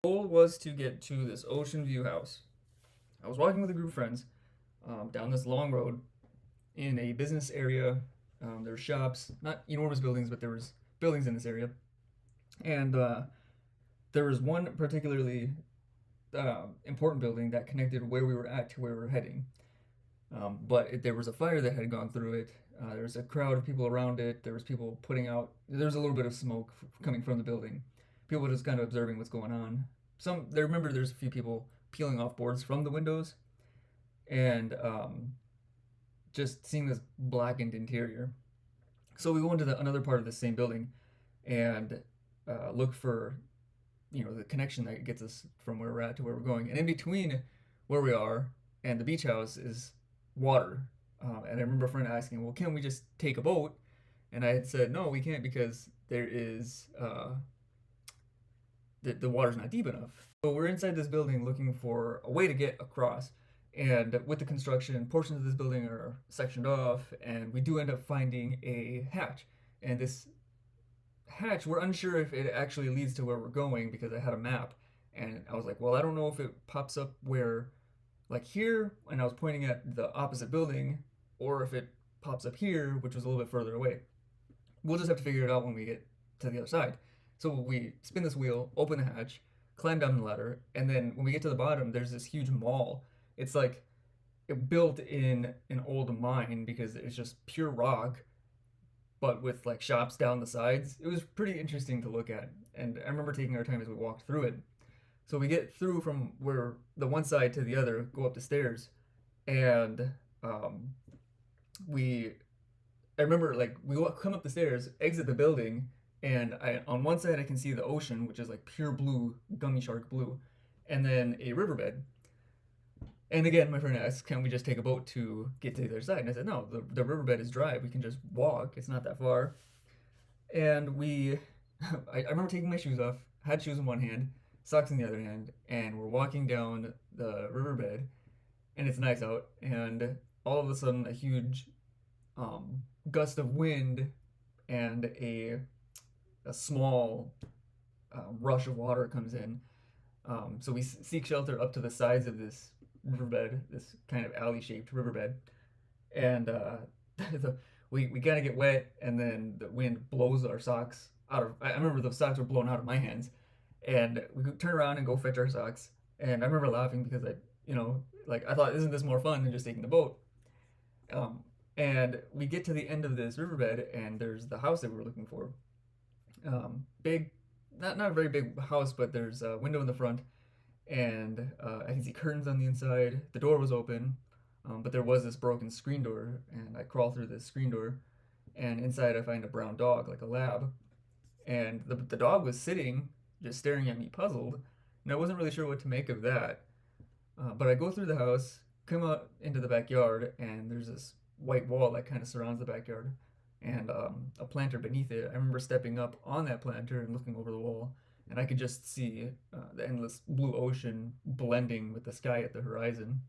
Goal was to get to this ocean view house. I was walking with a group of friends down this long road in a business area. There were shops, not enormous buildings, but there was buildings in this area, and there was one particularly important building that connected where we were at to where we were heading. There was a fire that had gone through it. There was a crowd of people around it. There was people putting out. There was a little bit of smoke coming from the building. People were just kind of observing what's going on. They remember there's a few people peeling off boards from the windows, and just seeing this blackened interior. So we go into another part of the same building and look for the connection that gets us from where we're at to where we're going. And in between where we are and the beach house is water. And I remember a friend asking, "Well, can we just take a boat?" And I had said, "No, we can't because there is the water's not deep enough." So we're inside this building looking for a way to get across. And with the construction, portions of this building are sectioned off, and we do end up finding a hatch. And this hatch, we're unsure if it actually leads to where we're going because I had a map. And I was like, well, I don't know if it pops up where, like here, and I was pointing at the opposite building, or if it pops up here, which was a little bit further away. We'll just have to figure it out when we get to the other side. So we spin this wheel, open the hatch, climb down the ladder, and then when we get to the bottom, there's this huge mall. It's like it built in an old mine because it's just pure rock, but with like shops down the sides. It was pretty interesting to look at, and I remember taking our time as we walked through it. So we get through from where the one side to the other, go up the stairs, and um, we I remember like come up the stairs, exit the building, and on one side I can see the ocean, which is like pure blue, gummy shark blue, and then a riverbed. And again, my friend asked, "Can we just take a boat to get to the other side?" And I said, "No, the riverbed is dry. We can just walk. It's not that far." And I remember taking my shoes off, had shoes in one hand, socks in the other hand, and we're walking down the riverbed, and it's nice out, and all of a sudden a huge gust of wind and a small rush of water comes in. So we seek shelter up to the sides of this riverbed, this kind of alley-shaped riverbed, and the, we kind of get wet, and then the wind blows our socks out of. I remember the socks were blown out of my hands, and we could turn around and go fetch our socks. And I remember laughing because like I thought, isn't this more fun than just taking the boat? Um, and we get to the end of this riverbed, and there's the house that we were looking for. Big, not a very big house, but there's a window in the front, and I can see curtains on the inside. The door was open, but there was this broken screen door, and I crawl through this screen door, and inside I find a brown dog, like a lab, and the dog was sitting, just staring at me, puzzled, and I wasn't really sure what to make of that. But I go through the house, come out into the backyard, and there's this white wall that kind of surrounds the backyard, and a planter beneath it. I remember stepping up on that planter and looking over the wall, and I could just see the endless blue ocean blending with the sky at the horizon.